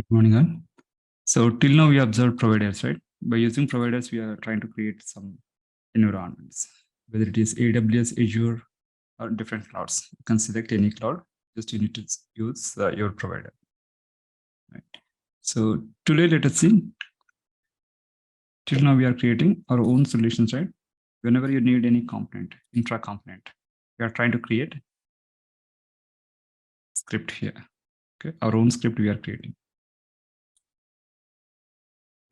Good morning, all. So till now we observed providers, right? By using providers, we are trying to create some environments, whether it is AWS, Azure, or different clouds. You can select any cloud. Just you need to use your provider. Right. So today, let us see. Till now, we are creating our own solutions, right? Whenever you need any component, intra component, we are trying to create script here. Okay, our own script we are creating.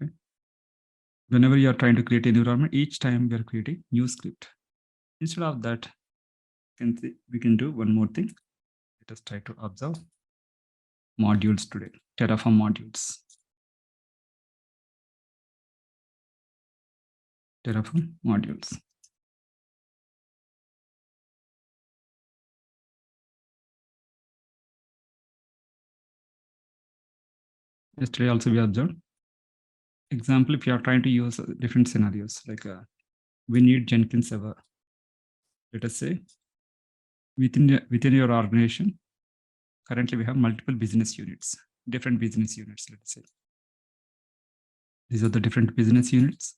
Okay. Whenever you are trying to create an environment, each time we are creating new script. Instead of that, we can do one more thing. Let us try to observe modules today, Terraform modules. Terraform modules. Yesterday also we observed. Example, if you are trying to use different scenarios, like we need Jenkins server. Let us say within your organization, currently we have multiple business units, different business units, let's say. These are the different business units.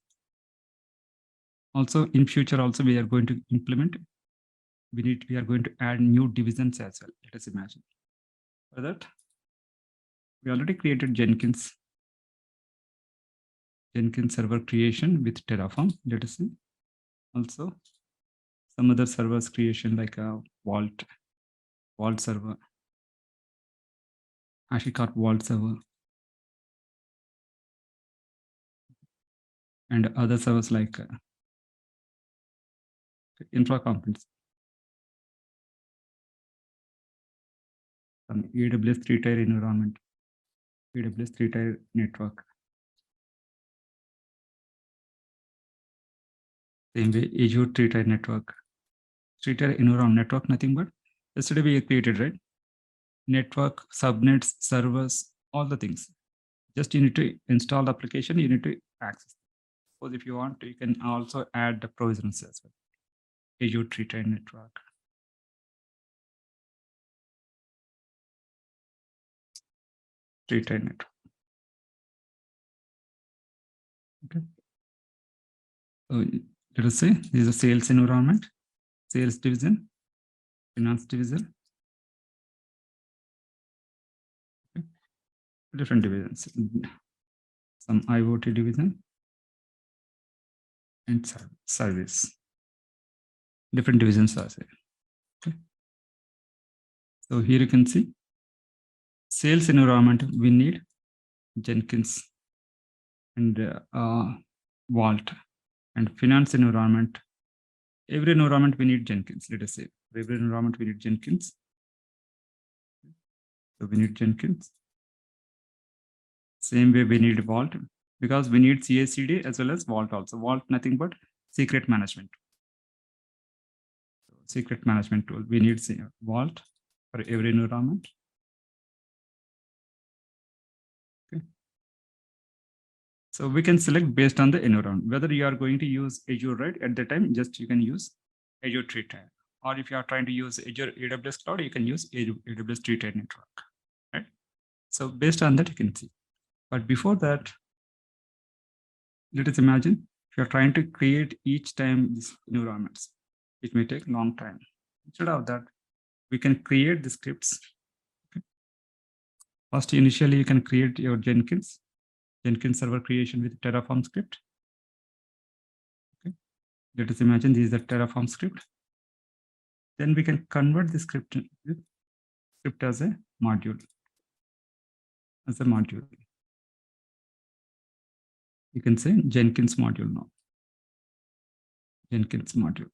Also in future, also we are going to implement, we are going to add new divisions as well. Let us imagine. For that, we already created Jenkins server creation with Terraform. Let us see. Also, some other servers creation like a Vault server, HashiCorp Vault server, and other servers like infra components. Some AWS 3-tier environment, AWS 3-tier network. Same way, Azure 3-tier network. 3-tier environment network, nothing but yesterday we created, right? Network, subnets, servers, all the things. Just you need to install the application, you need to access. Suppose if you want, you can also add the provisions as well. Azure 3-tier network. Network. Okay. So let us say this is a sales environment, sales division, finance division. Okay. Different divisions. Some IoT division and service. Different divisions are there. Okay. So here you can see sales environment, we need Jenkins and Vault, and finance environment. Every environment we need Jenkins. Let us say for every environment we need Jenkins. So we need Jenkins. Same way we need Vault, because we need CI/CD as well as Vault also. Vault nothing but secret management. So secret management tool. We need Vault for every environment. Okay. So we can select based on the environment, whether you are going to use Azure, right? At the time, just you can use Azure 3-tier. Or if you are trying to use Azure AWS cloud, you can use AWS 3-tier network, right? So based on that, you can see. But before that, let us imagine if you're trying to create each time these environments, it may take a long time. Instead of that, we can create the scripts. Okay. First, initially, you can create your Jenkins server creation with Terraform script. Okay. Let us imagine this is a Terraform script. Then we can convert the script as a module. You can say Jenkins module now. Jenkins module.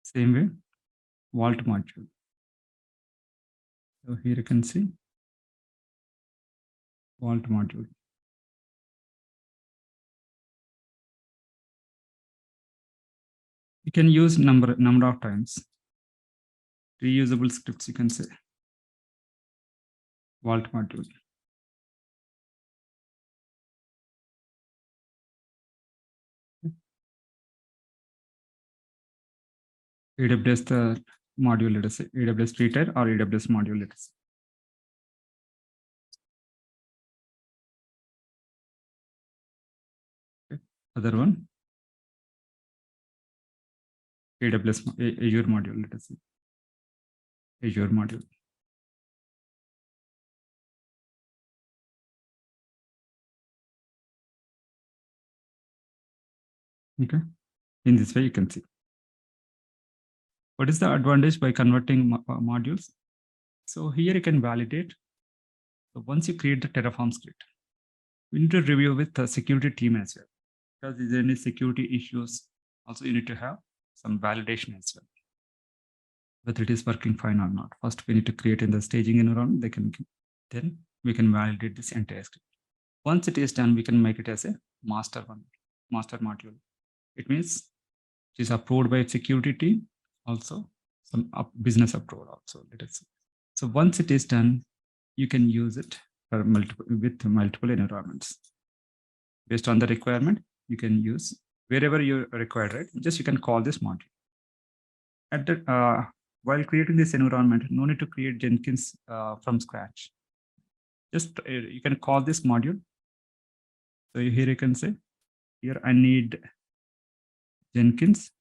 Same way, Vault module. So here you can see Vault module. You can use number of times. Reusable scripts, you can say. Vault module. AWS module, let us say AWS tree tier or AWS module, let us say. Okay. Other one, AWS Azure module, let us say Azure module. Okay, in this way you can see. What is the advantage by converting modules? So here you can validate. So once you create the Terraform script, we need to review with the security team as well. Because if there are any security issues, also you need to have some validation as well, whether it is working fine or not. First, we need to create in the staging environment. Then we can validate this entire script. Once it is done, we can make it as a master module. It means it is approved by security team, also some business approval also, let us say. So once it is done, you can use it for multiple environments. Based on the requirement, you can use wherever you require, right? Just you can call this module. At the while creating this environment, no need to create Jenkins from scratch. Just you can call this module. So here you can say, here I need Jenkins,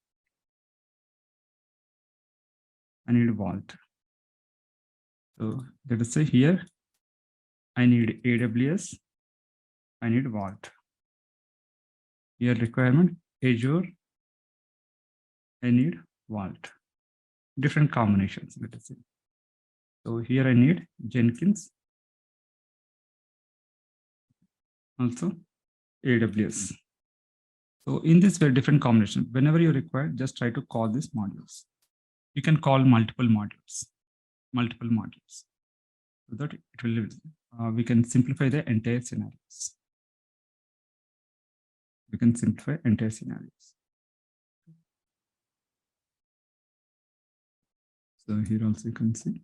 I need Vault. So let us say here, I need AWS, I need Vault. Here requirement, Azure, I need Vault. Different combinations, let us say. So here I need Jenkins, also AWS. So in this way, different combination. Whenever you require, just try to call these modules. You can call multiple modules, so that it will. We can simplify the entire scenarios. So here also you can see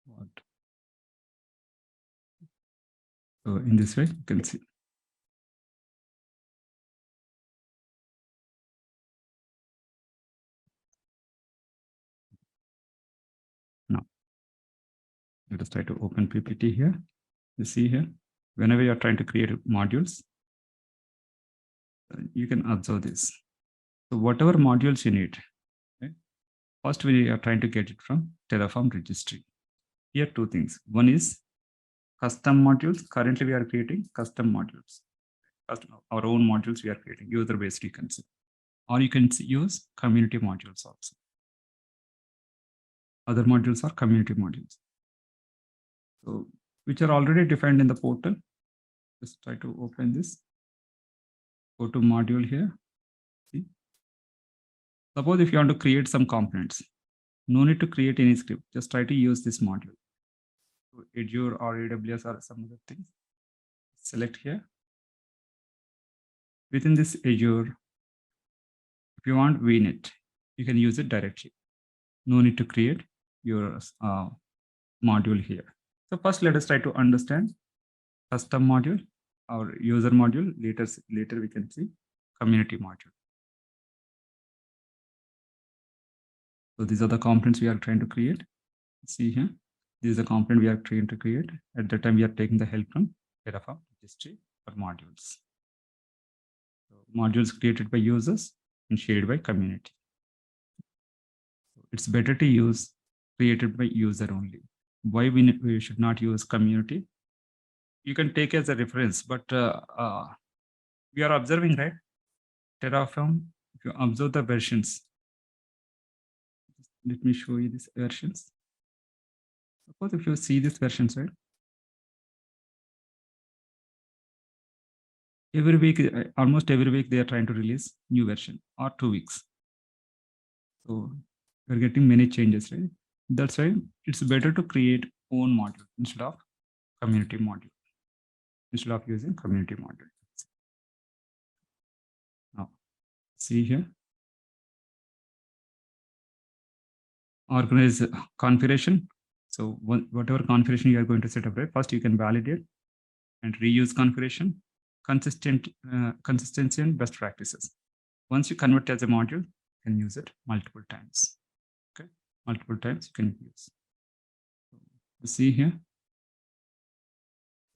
what. So in this way, you can see. Now, let us try to open PPT here. You see here, whenever you are trying to create modules, you can observe this. So whatever modules you need, okay? First we are trying to get it from Terraform registry. Here two things. One is custom modules. Currently we are creating custom modules. Our own modules we are creating, user-based you can see. Or you can use community modules also. Other modules are community modules. So which are already defined in the portal. Just try to open this. Go to module here. See. Suppose if you want to create some components, no need to create any script. Just try to use this module. So Azure or AWS or some other things. Select here. Within this Azure, if you want VNet, you can use it directly. No need to create your module here. So first, let us try to understand custom module or user module. Later we can see community module. So these are the components we are trying to create. See here, this is the component we are trying to create. At that time, we are taking the help from Terraform registry for modules. So modules created by users and shared by community. So it's better to use created by user only. Why we should not use community? You can take as a reference, but we are observing, right? Terraform, if you observe the versions, let me show you these versions. Suppose if you see these versions, right? Every week, almost every week, they are trying to release new version or 2 weeks. So we're getting many changes, right? That's why it's better to create own module instead of community module, instead of using community module. Now, see here. Organize configuration. So whatever configuration you are going to set up, right? First, you can validate and reuse configuration, consistency and best practices. Once you convert as a module, can use it multiple times. Okay, multiple times you can use. You see here.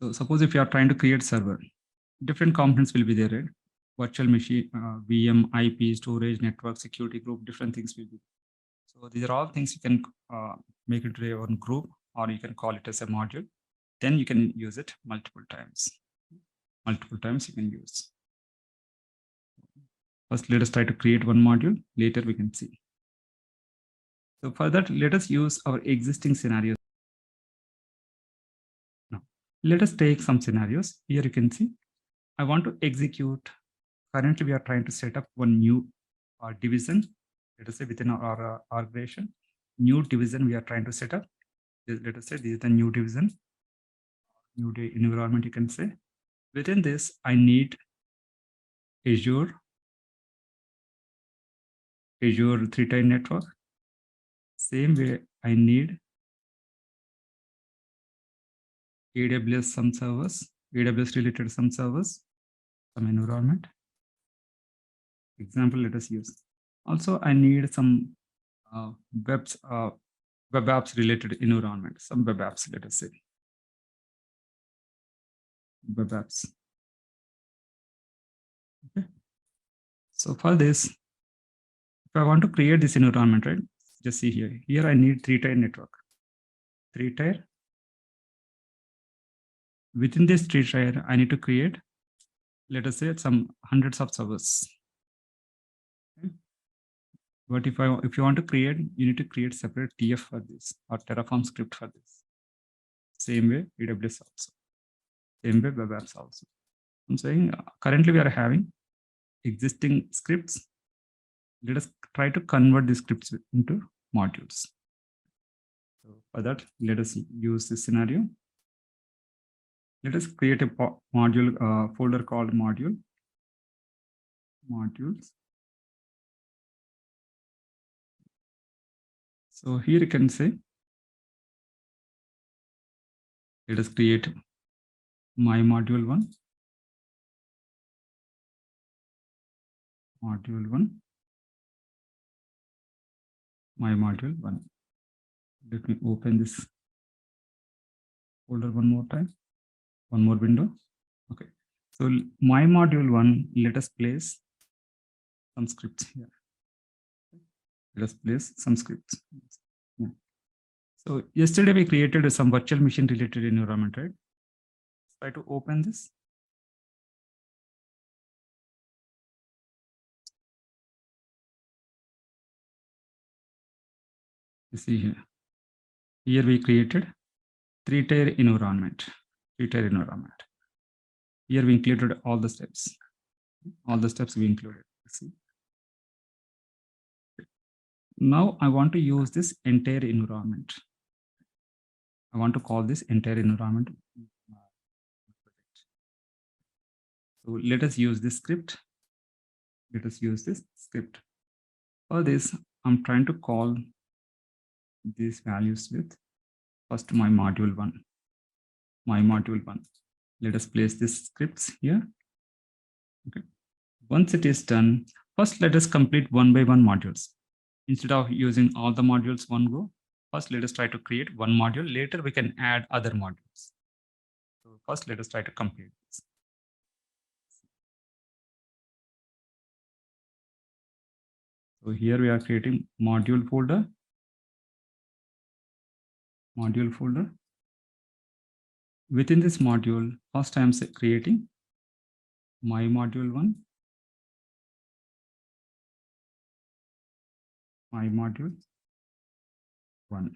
So suppose if you are trying to create server, different components will be there, right? Virtual machine, VM, IP, storage, network, security group, different things will be. So these are all things you can make it a one group, or you can call it as a module. Then you can use it multiple times. Multiple times you can use. First, let us try to create one module. Later we can see. So for that, let us use our existing scenarios. Now, let us take some scenarios. Here you can see, I want to execute. Currently, we are trying to set up one new division. Let us say within our organization, new division we are trying to set up. Let us say this is the new division, new environment, you can say. Within this, I need Azure 3-tier network. Same way, I need AWS some servers, AWS related some servers, some environment. Example, let us use. Also, I need some web apps related environment, some web apps, let us say. Web apps. Okay. So for this, if I want to create this environment, right? Just see here. Here I need 3-tier network. 3-tier. Within this 3-tier, I need to create, let us say, some hundreds of servers. Okay. But if you want to create, you need to create separate TF for this or Terraform script for this. Same way, AWS also. Same way, web apps also. I'm saying currently we are having existing scripts. Let us try to convert these scripts into modules. So for that, let us use this scenario. Let us create a module folder called modules. So here you can say, let us create my module 1. Module 1. My module 1. Let me open this folder one more time. One more window. Okay. So my module 1, let us place some scripts here. Let us place some scripts. Yeah. So yesterday we created some virtual machine related environment, right? Try to open this. You see here. Here we created 3-tier environment. 3-tier environment. Here we included all the steps. All the steps we included. See. Now I want to use this entire environment. I want to call this entire environment. So let us use this script. Let us use this script. For this, I'm trying to call these values with first my module 1. My module 1. Let us place this scripts here. Okay. Once it is done, first let us complete one by one modules. Instead of using all the modules one go, first let us try to create one module. Later we can add other modules. So first let us try to complete this. So here we are creating module folder. Module folder. Within this module, first I am creating my module 1. My module 1.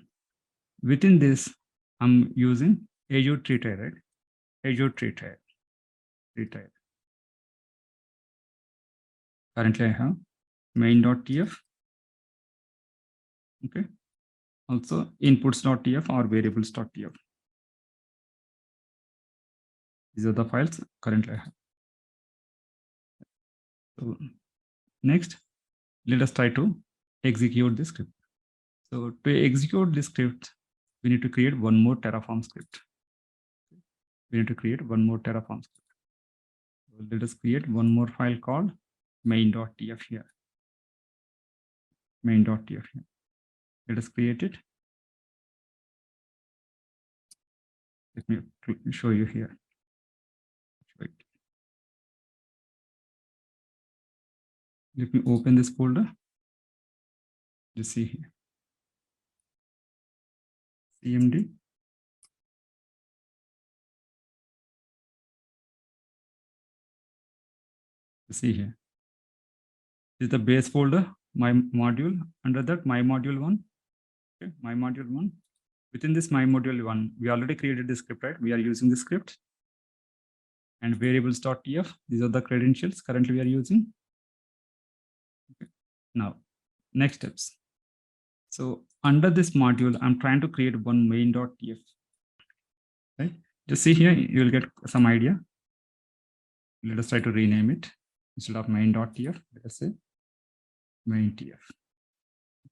Within this, I'm using Azure 3-tier, right? Azure 3-tier. 3-tier. Currently, I have main.tf. Okay. Also inputs.tf or variables.tf. These are the files currently I have. So next, let us try to execute this script. So to execute this script, we need to create one more Terraform script. We need to create one more Terraform script. So let us create one more file called main.tf here. main.tf here. Let us create it. Let me show you here. Let me open this folder. Just see here. CMD. See here. This is the base folder, my module. Under that, my module 1. Okay, my module 1. Within this my module 1, we already created the script, right? We are using the script. And variables.tf. These are the credentials currently we are using. Okay. Now, next steps. So under this module, I'm trying to create one main.tf. Right? Just see here, you will get some idea. Let us try to rename it. Instead of main.tf, let us say main.tf.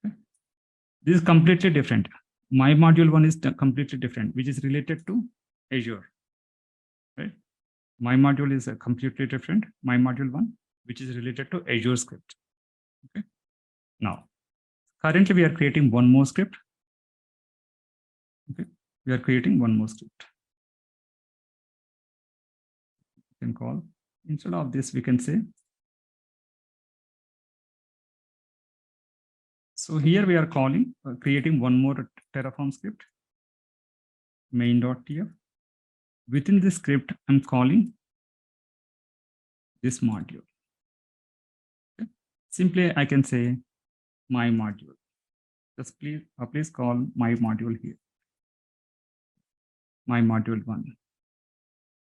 Okay. This is completely different. My module 1 is completely different, which is related to Azure. Right? My module is completely different. My module 1, which is related to Azure script. Okay. Now, currently we are creating one more script. Okay. We are creating one more script. We can call, instead of this, we can say. So here we are calling, creating one more Terraform script, main.tf. Within this script, I'm calling this module. Okay. Simply, I can say my module. Just please call my module here. My module 1.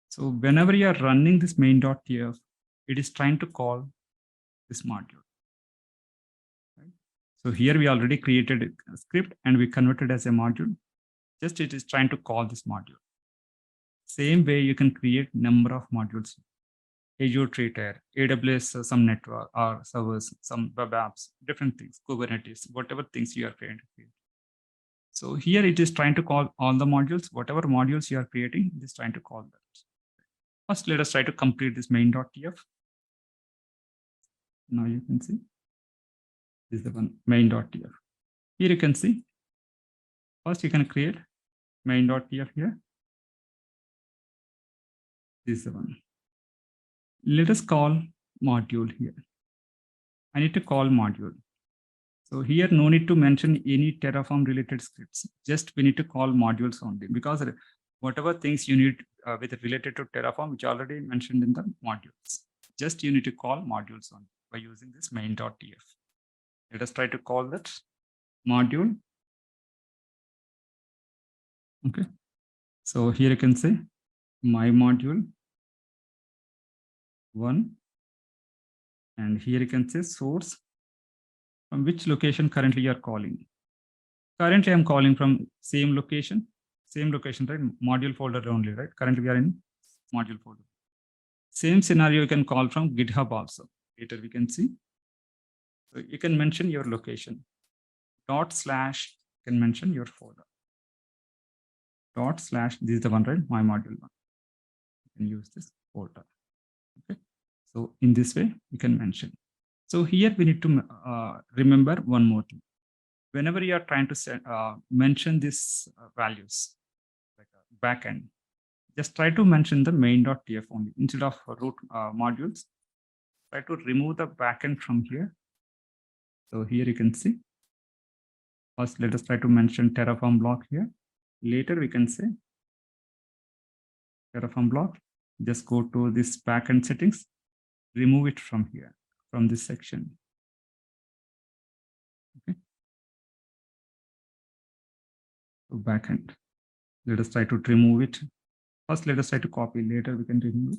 So whenever you are running this main.tf, it is trying to call this module. Right? So here we already created a script and we converted as a module. Just it is trying to call this module. Same way you can create number of modules. Azure tree tier, AWS, some network or servers, some web apps, different things, Kubernetes, whatever things you are trying to create. So here it is trying to call all the modules, whatever modules you are creating, it is trying to call that. First, let us try to complete this main.tf. Now you can see this is the one main.tf. Here you can see, first you can create main.tf here. This is the one. Let us call module here. I need to call module. So here, no need to mention any Terraform related scripts. Just we need to call modules only, because whatever things you need with related to Terraform, which already mentioned in the modules, just you need to call modules only by using this main.tf. Let us try to call that module. Okay. So here you can say my module 1. And here you can say source, from which location currently you are calling. Currently I'm calling from same location, right? Module folder only, right? Currently we are in module folder. Same scenario you can call from GitHub also. Later we can see. So you can mention your location. / you can mention your folder. / this is the one, right? My module 1. You can use this folder. Okay. So in this way you can mention. So here we need to remember one more thing. Whenever you are trying to mention these values, like a backend, just try to mention the main.tf only instead of root modules. Try to remove the backend from here. So here you can see. First, let us try to mention Terraform block here. Later we can say Terraform block. Just go to this backend settings, remove it from here, from this section. Okay. So backend. Let us try to remove it. First, let us try to copy. Later we can remove it.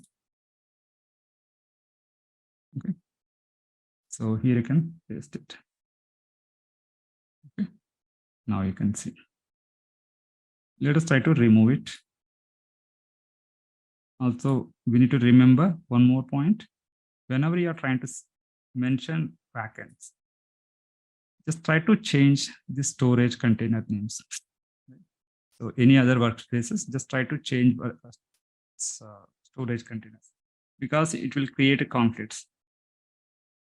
Okay. So here you can paste it. Okay. Now you can see. Let us try to remove it. Also, we need to remember one more point. Whenever you are trying to mention backends, just try to change the storage container names. So any other workspaces, just try to change storage containers, because it will create a conflicts.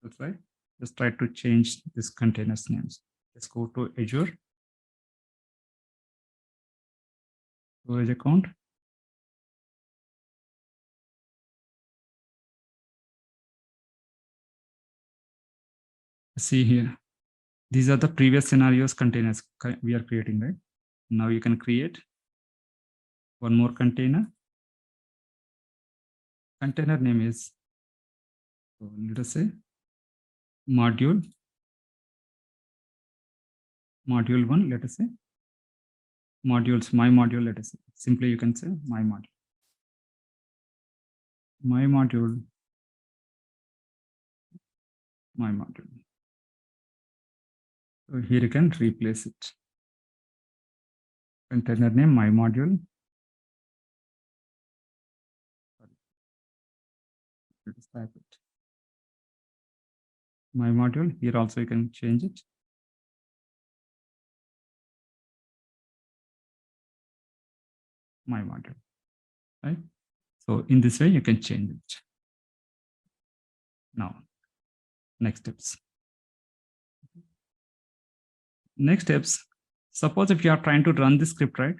That's right. Just try to change this containers names. Let's go to Azure. Storage account. See here. These are the previous scenarios containers we are creating, right? Now you can create one more container. Container name is, let us say, module 1, let us say. Modules, my module, let us say. Simply you can say my module. My module. My module. So here you can replace it. Container name, my module. Let's type it. My module. Here also you can change it. My module, right? So in this way you can change it. Now, next steps. Next steps. Suppose if you are trying to run the script, right?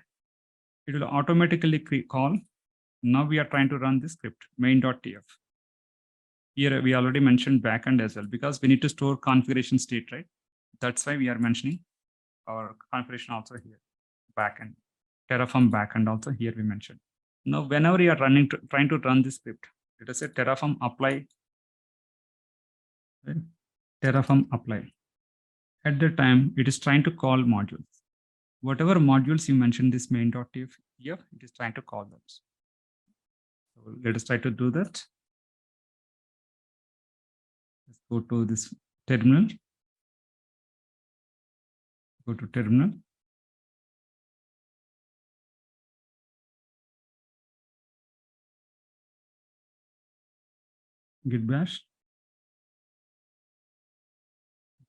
It will automatically call. Now we are trying to run the script main.tf. Here we already mentioned backend as well, because we need to store configuration state, right? That's why we are mentioning our configuration also here. Backend, Terraform backend also here we mentioned. Now, whenever you are trying to run this script, let us say Terraform apply. Right? Terraform apply. At the time, it is trying to call modules. Whatever modules you mentioned this main.tf here, it is trying to call those. So let us try to do that. Let's go to this terminal. Go to terminal. Git bash.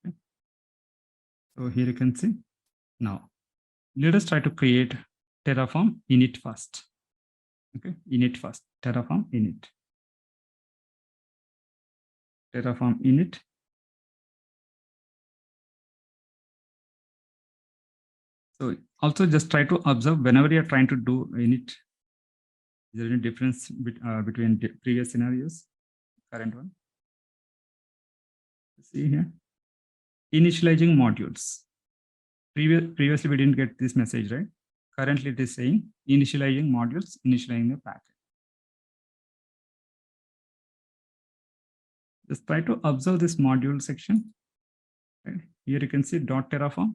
Okay. So here you can see. Now, let us try to create Terraform init first. Okay, init first. Terraform init. Terraform init. So also just try to observe whenever you are trying to do init, is there any difference between previous scenarios, current one? See here, initializing modules. Previously we didn't get this message, right? Currently it is saying initializing modules, initializing the packet. Just try to observe this module section. Right? Here you can see .terraform.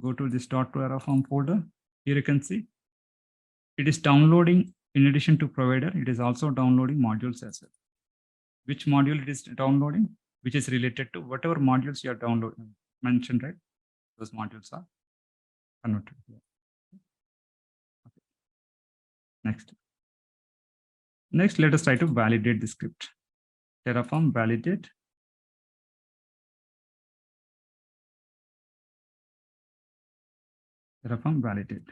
Go to this .terraform folder. Here you can see it is downloading. In addition to provider, it is also downloading modules as well. Which module it is downloading, which is related to whatever modules you are downloading mentioned, right? Those modules are converted here. Okay. Next, let us try to validate the script. Terraform validate. Terraform validate.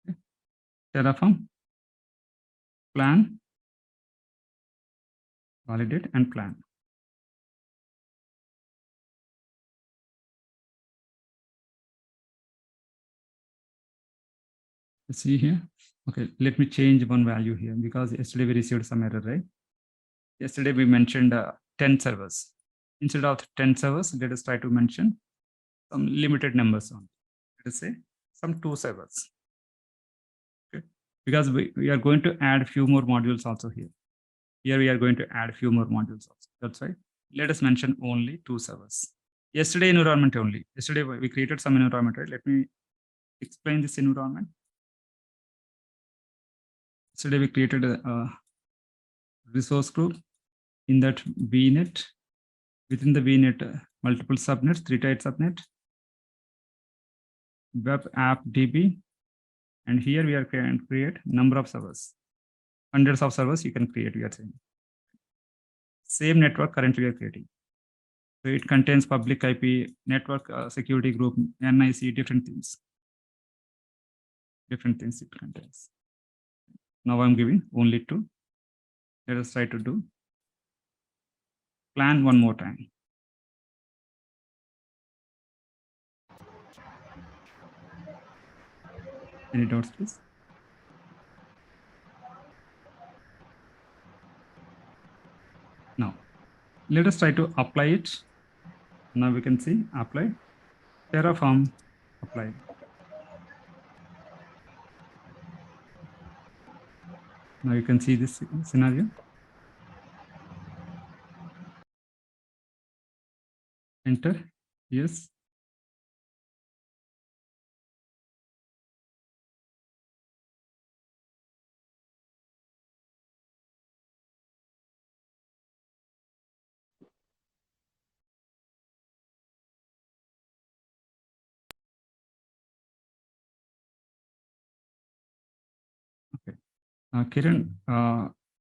Okay. Terraform plan, validate and plan. Let's see here. Okay, let me change one value here because yesterday we received some error, right? Yesterday we mentioned 10 servers. Instead of 10 servers, let us try to mention some limited numbers on. Let us say some 2 servers. Okay, because we are going to add a few more modules also here. Here we are going to add a few more modules also. That's why let us mention only 2 servers. Yesterday environment only. Yesterday we created some environment, right? Let me explain this environment. Yesterday we created a resource group. In that VNet, within the VNet, multiple subnets, 3-tier subnet, web app DB, and here we are going to create number of servers. Hundreds of servers you can create, we are saying. Same network currently we are creating. So it contains public IP, network security group, NIC, different things. Different things it contains. Now I'm giving only 2. Let us try to do. plan one more time. Any doubts, please? Now, let us try to apply it. Now we can see apply, Terraform, apply. Now you can see this scenario. Enter, yes. Okay. Kiran,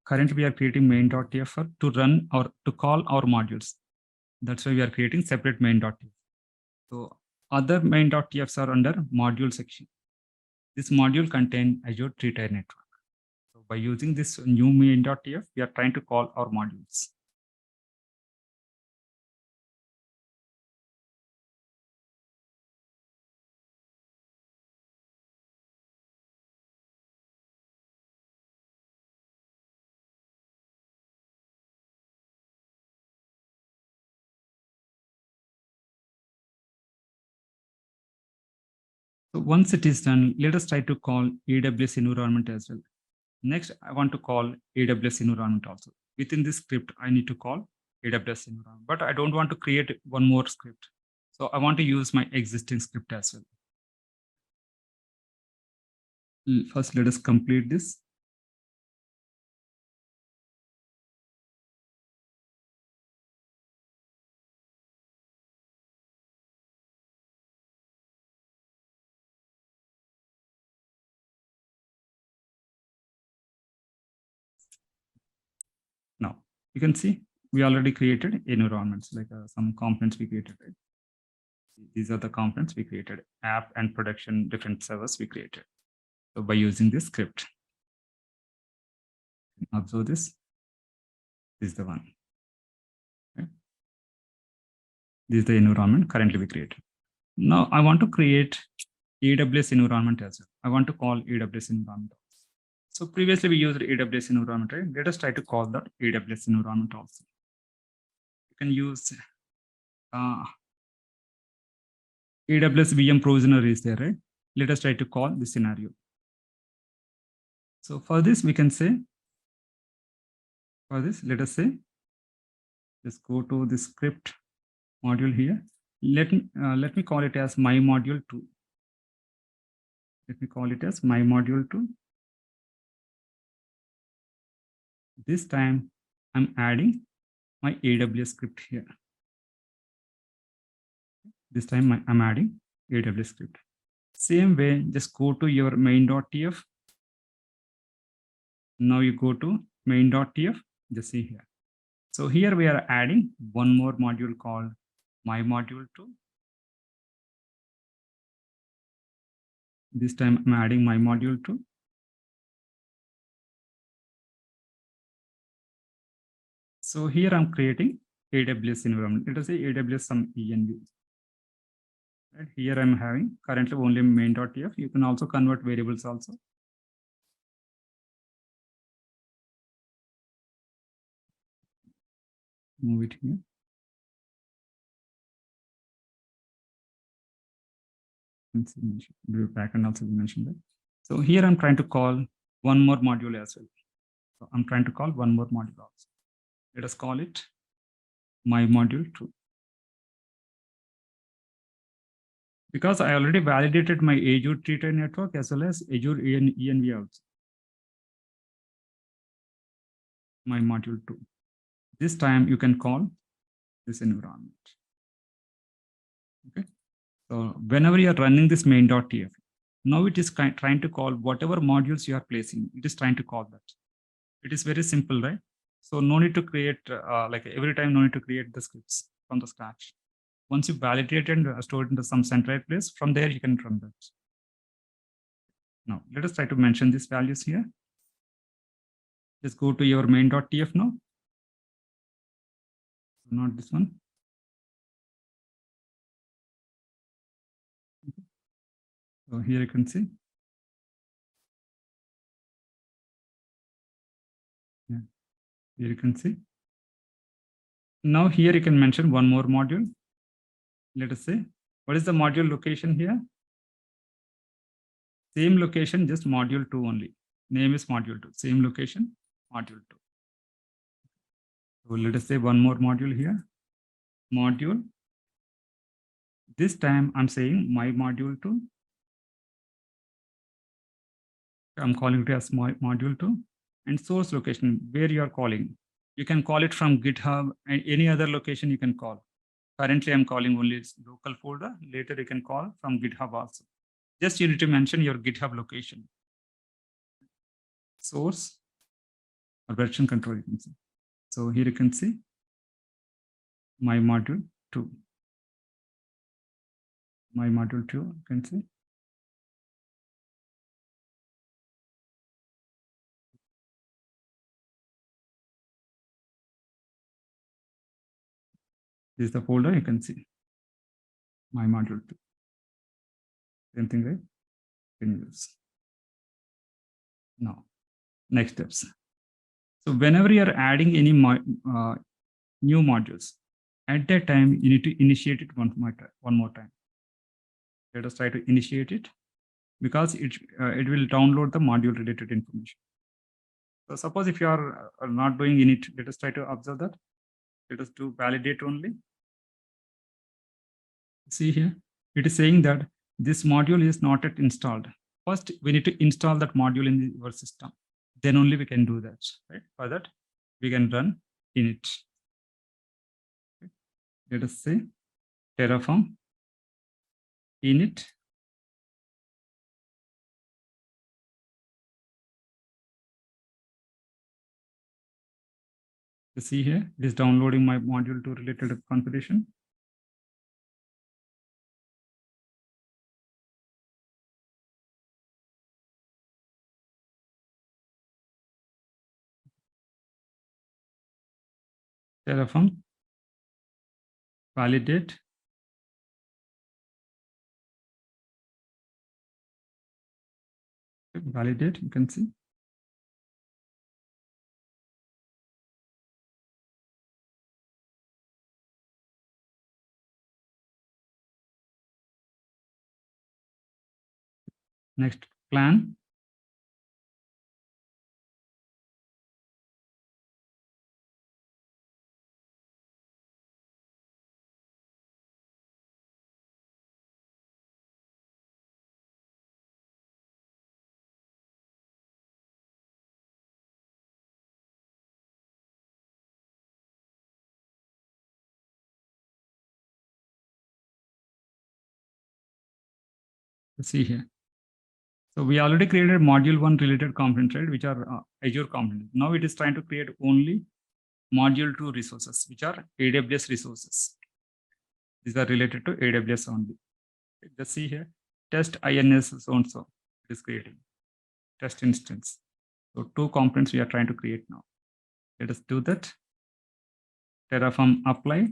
currently we are creating main.tf to run or to call our modules. That's why we are creating separate main.tf. So other main.tfs are under module section. This module contains Azure three-tier network. So by using this new main.tf, we are trying to call our modules. So once it is done, let us try to call AWS environment as well. Next, I want to call AWS environment also. Within this script, I need to call AWS environment, but I don't want to create one more script. So I want to use my existing script as well. First, let us complete this. Now, you can see we already created environments, like some components we created. Right? These are the components we created, app and production, different servers we created. So by using this script, observe this is the one. Okay? This is the environment currently we created. Now I want to create AWS environment as well. I want to call AWS environment. So previously we used AWS environment, right? Let us try to call that AWS environment also. You can use AWS VM provisioner is there, right? Let us try to call this scenario. So for this, we can say, for this, let us say, just go to the script module here. Let me call it as my module 2. Let me call it as my module 2. This time I'm adding my AWS script here. This time I'm adding AWS script. Same way, just go to your main.tf. Now you go to main.tf, just see here. So here we are adding one more module called my module 2. This time I'm adding my module 2. So here I'm creating AWS environment. Let us say AWS some env. Right? Here I'm having currently only main.tf. You can also convert variables also. Move it here. Backend also mentioned that. So here I'm trying to call one more module as well. So I'm trying to call one more module also. Let us call it my module 2. Because I already validated my Azure three-tier network as well as Azure env also. My module 2. This time you can call this environment. Okay. So whenever you are running this main.tf, now it is trying to call whatever modules you are placing. It is trying to call that. It is very simple, right? So no need to create, like every time, no need to create the scripts from the scratch. Once you validate and store it into some centralized place, from there you can run that. Now, let us try to mention these values here. Just go to your main.tf now. not this one. So here you can see. Yeah. Here you can see. Now here you can mention one more module. Let us say, what is the module location here? Same location, just module 2 only. Name is module 2. Same location, module 2. So let us say one more module here. Module. This time I'm saying my module 2. I'm calling it as module 2. And source location, where you are calling. You can call it from GitHub and any other location you can call. Currently, I'm calling only its local folder. Later, you can call from GitHub also. Just you need to mention your GitHub location. Source or version control, you can see. So here you can see my module 2. My module 2, you can see. This is the folder you can see. My module 2. Same thing, right? Can use. Now, next steps. So whenever you are adding any new modules, at that time you need to initiate it one more time. Let us try to initiate it because it will download the module related information. So suppose if you are not doing init, let us try to observe that. Let us do validate only. See here, it is saying that this module is not yet installed. First, we need to install that module in your system. Then only we can do that, right? For that, we can run init. Okay. Let us say Terraform init. You see here, it is downloading my module 2 related configuration. Terraform validate. Validate, you can see. Next, plan. See here. So we already created module 1 related components, right, which are Azure components. Now it is trying to create only module 2 resources, which are AWS resources. These are related to AWS only. Just see here, test INS so and so it is creating test instance. So 2 components we are trying to create now. Let us do that. Terraform apply.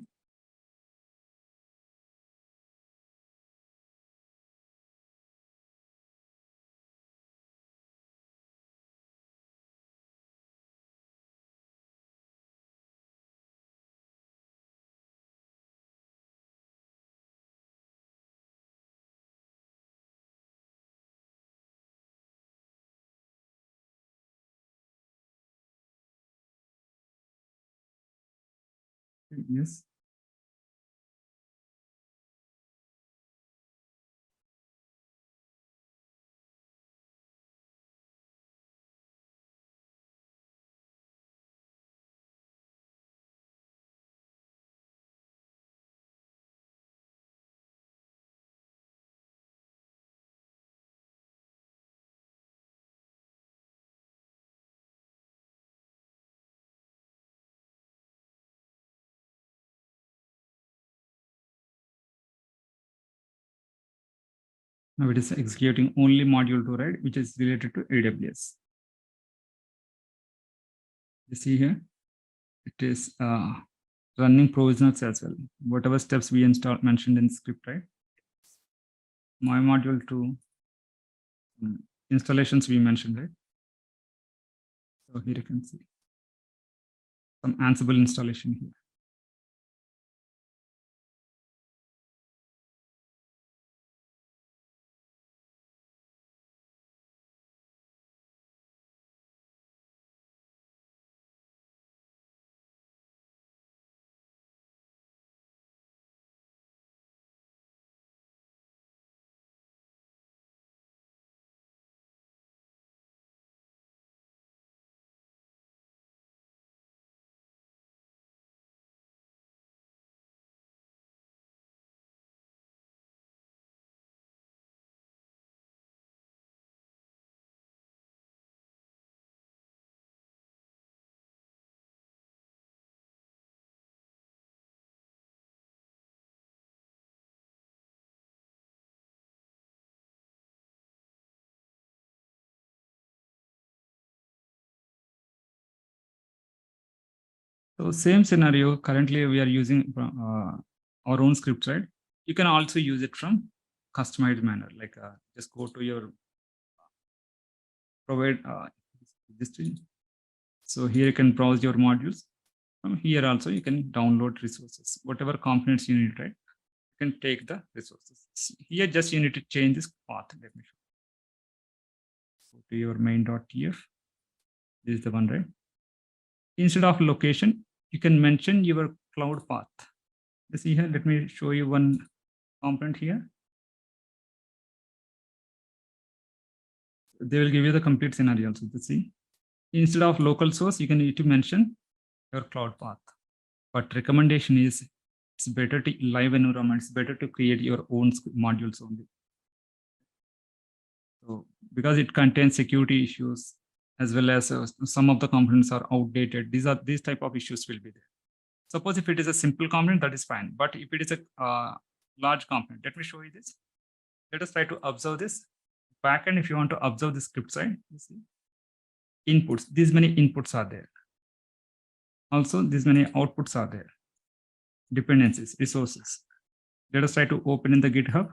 Yes. Now it is executing only module 2, right, which is related to AWS. You see here, it is running provisionals as well. Whatever steps we mentioned in script, right? My module 2 installations we mentioned, right? So here you can see some Ansible installation here. So same scenario, currently we are using our own scripts, right? You can also use it from customized manner, like just go to your provide this thing. So here you can browse your modules. From here also you can download resources, whatever components you need, right? You can take the resources. Here just you need to change this path. Let me show. Go to your main.tf. This is the one, right? Instead of location, you can mention your cloud path. You see here, let me show you one component here. They will give you the complete scenario also to see. Instead of local source, you can need to mention your cloud path. But recommendation is it's better to live environment. It's better to create your own modules only. So because it contains security issues as well as some of the components are outdated. These type of issues will be there. Suppose if it is a simple component, that is fine. But if it is a large component, let me show you this. Let us try to observe this. Backend, if you want to observe the script side, you see inputs. These many inputs are there. Also, these many outputs are there. Dependencies, resources. Let us try to open in the GitHub.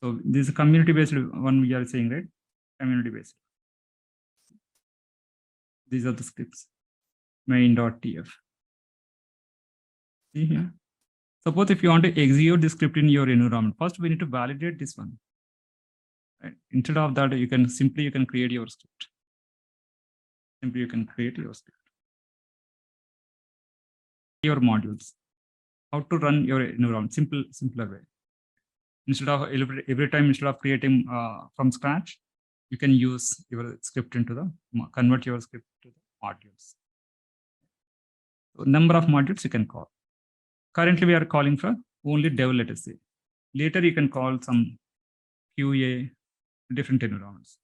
So this is a community-based one we are saying, right? Community-based. These are the scripts. Main.tf. See here. Suppose if you want to execute the script in your environment, first we need to validate this one. Right? Instead of that, you can create your script. Simply you can create your script. Your modules. How to run your environment? Simpler way. Instead of every time, instead of creating from scratch, you can use your script convert your script to the modules. So number of modules you can call. Currently, we are calling for only dev, let us say. Later, you can call some QA, different environments.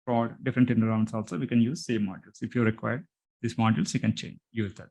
Prod, different environments also, we can use same modules. If you require these modules, you can use that.